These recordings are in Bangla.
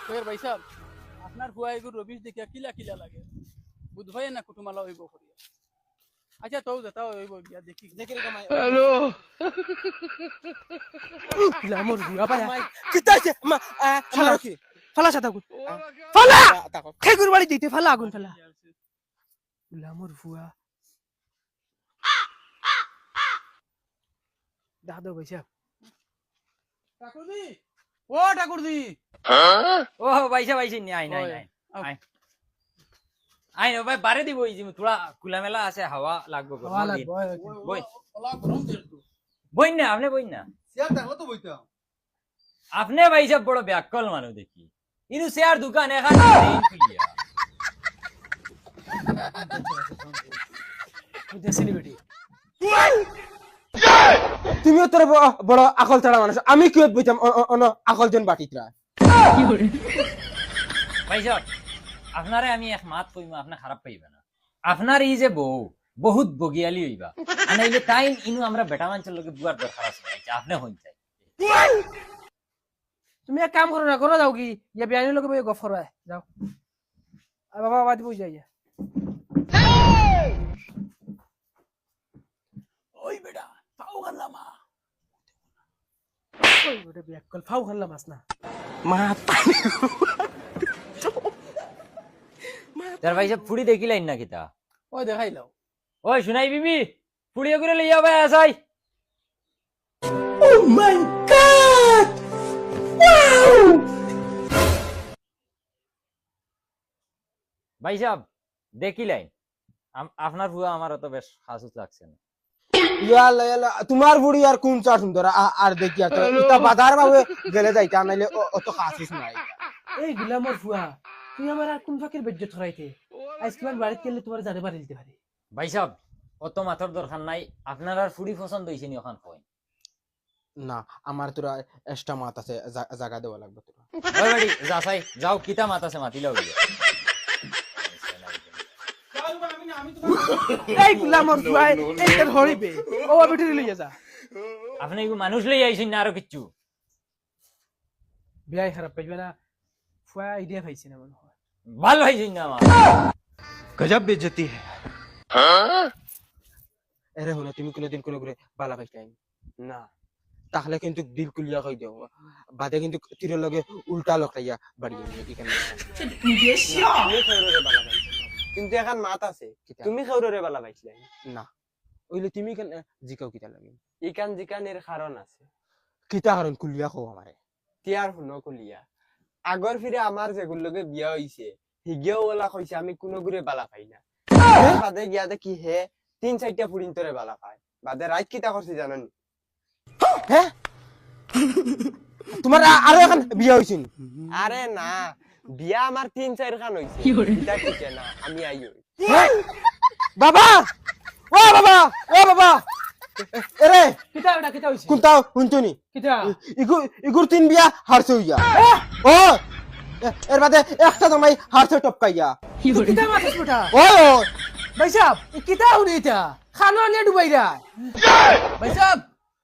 ফের ভাই সাহেব আপনার হুয়া এগুলো রবিশ দেখিয়া কিলা কিলা লাগে বুধ ভাই না কুটুমালা হইব করিয়া আচ্ছা তো যেটাও হইব গিয়া দেখি দেখি কামাই হ্যালো গ্ল্যামার হুয়া পায়া কিতাছে ফালা কি ফালা সাদা গুণ ফালা খেগুর বাড়ি দিতে ফালা আগুন ফালা গ্ল্যামার হুয়া দাদা ভাই সাহেব ঠাকুরদি ও ঠাকুরদি ও বাইসা বাইসি নি আই নাই নাই আই আই নো ভাই বারে দিব ইজি থোড়া কুলা মেলা আছে হাওয়া লাগবে গো ওয়ালা বই ওলা গরম দিল তো বই না আপনি বই না সিয়ার দেখো তো বইতাম আপনি বাইসা বড় ব্যাককল মানু দেখি ইনু শেয়ার দোকান এখান খুলিয়া এটা সেলিব্রিটি তুমিও তোর বড় আকল ছাড়া মানুষ আমি কি বুঝতাম আকল জন বাটিতরা বাইসা আপনারে আমি এক মাত কইমা আপনি খারাপ পাইবা না আপনার এই যে বউ বহুত বগিয়ালি হইবা আনাইলে টাইম ইনু আমরা বেটা মানছের লগে বুয়ার দরকার আছে আপনি হইন চাই তুমি এক কাম করো না করো যাও কি ইয়া বিয়ানির লগে বই গফর হয় যাও আর বাবা বাদ বুঝ যাই ওই বেটা পাও গাল্লামা ওই ওটা ব্যাক কল ফাও খাল্লা মাছ না মা তার বাইসা ফুড়ি দেখিলাইন না কিতা ওই দেখাইলাও ওই শুনাই বিবি ফুড়িয়ে করে লইয়া ভাই আসাই ও মাই গড ভাই সাহেব দেখিলাইন আপনার ফুয়া আমার অত বেশ হাসুস লাগছে না ইয়ালা ইয়ালা তোমার বুড়ি আর কোন চা সুন্দর আর দেখিয়া তো এটা বাজার ভাবে গেলে যাইতা নাইলে অত খাসিস নাই এই গ্ল্যামার হুয়া তুই আমার আর কোন ফাকির বেজ্জত হরাইতে আজকে বাড়িতে গেলে তোমার জানে বাড়ি দিতে পারি ভাই সাহেব অত মাথার দরকার নাই আপনার আর ফুড়ি পছন্দ হইছে নি ওখান কই না আমার তোরা এক্সট্রা মাত আছে জায়গা দেওয়া লাগবে তোরা ওই বাড়ি যাসাই যাও কিতা মাত আছে মাতিলা হইয়া এই গ্ল্যামার হুয়া এইটার হরিবে ও বেটি লইয়া যা আপনি কি মানুষ লই আইছেন না আরো কিচ্ছু বিয়াই খারাপ পাইবে না ফুয়া আইডিয়া পাইছি না মনে হয় ভালো হইছেন না আমার গজব বেজতি এরে হলো তুমি কোনদিন কোন করে বালা পাইছাই না তাহলে কিন্তু দিল কুলিয়া কই দেও বাদে কিন্তু তীরের লগে উল্টা লকটাইয়া বাড়ি এখানে কিন্তু এখন মাত আছে তুমি খেউরে বালা পাইছিলে না ওইলে তুমি কেন জিকাও কিতা লাগে ইকান জিকানের কারণ আছে কিতা কারণ কুলিয়া কও আমারে তিয়ার হুনো কলিয়া আগর ফিরে আমার যেগুলো লগে বিয়া হইছে হিগেও ওলা কইছে আমি কোনো গুরে বালা পাই না বাদে গিয়া দেখি হে 3-4টা ফুড়িন তোরে বালা পায় বাদে রাত কিতা করছে জানেন হ্যাঁ তোমার আরো এখন বিয়া হইছিন আরে না বিয়া আমার 3-4 খান হইছে এটা ঠিক না আমি আইও বাবা ও বাবা ও বাবা এরে কিতা এটা কিতা হইছে কোনটা হুনতুনি কিতা ইগুর তিন বিয়া হারছে হইয়া ও এর বাদে একটা তোমাই হারছে টপকাইয়া কিতা মাথাস বেটা ও ভাই সাহেব কিতা হরি এটা খানো আনিয়া ডুবাইরা ভাই সাহেব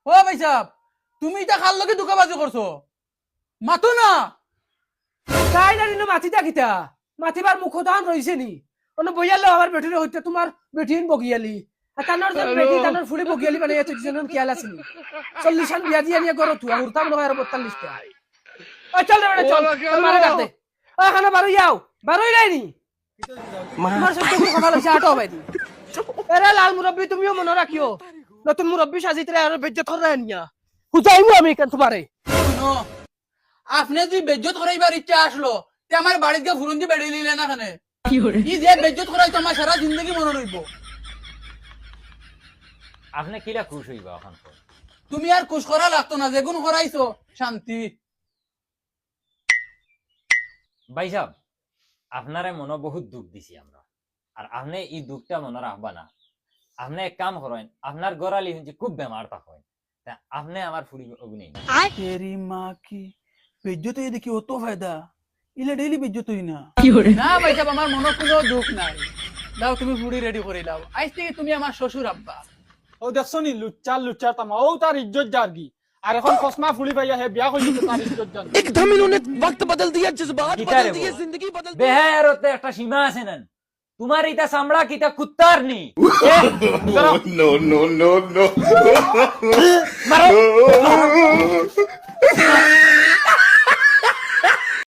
ও ভাই সাহেব তুমি এটা খাল লগে দুকাবাজি করছো মাতো না তাই না নিনো মাথিটা কিতা মাথিবার মুখ দান রইছে নি অন্য বইয়ালে আমার বেটির হইতে তোমার বেটিন বগিয়ালি আর তানোর যে বেটি তানোর ফুলি বগিয়ালি মানে এত জনন কিয়াল আছিল 40 আন বিয়া দিয়া নিয়া করো তুই উড়তাম না আর 42 টা ও চল রে চল মারে ডাকতে ও খানা বারো যাও বারোই রাইনি তোমার সত্যি কোনো কথা লইছে আটো ভাই এরে লাল মুরব্বি তুমিও মনে রাখিও নতুন মুরব্বি সাজিতে আর বেজ্জত করে নিয়া হুজাইমু আমি কেন তোমারে শুনো আপনি যদি বেজ্জত করাইবার ইচ্ছা আসলো তে আমার বাড়িতে গিয়ে ফুরুন দিয়ে বেড়ে নিলে না খানে ই যে বেজ্জত করাই তো আমার সারা জিন্দগি মনে রইব আপনি কিলা খুশ হইবা ওখান কই তুমি আর কুশ করা লাগতো না যেগুন করাইছো শান্তি ভাই সাহেব আপনারে মনে বহুত দুঃখ দিছি আমরা আর আপনি এই দুঃখটা মনে রাখবা না আপনি এক কাম করেন আপনার গড়ালি হচ্ছে খুব বেমার থাকেন তা আপনি আমার ফুড়ি অগ্নি তেরি মা কি বেজ্জত হয়ে দেখি অত ফায়দা ইলে ডেইলি বেজ্জত হই না না ভাই সাহেব আমার মনে কোনো দুঃখ নাই দাও তুমি ফুড়ি রেডি করে দাও আজ থেকে তুমি আমার শ্বশুর আব্বা ও দেখছো নি লুচ্চার তামা ও তার ইজ্জত জারগি আর এখন কসমা ফুলি পাইয়া হে বিয়া কইছে তার ইজ্জত জান एकदम इन्होंने वक्त बदल दिया जज्बात কিতা बदल রে दिए বউ? जिंदगी बदल বেহায়ারতে একটা সীমা আছে না তোমার ইটা চামড়া কিটা কুত্তার নি no no no no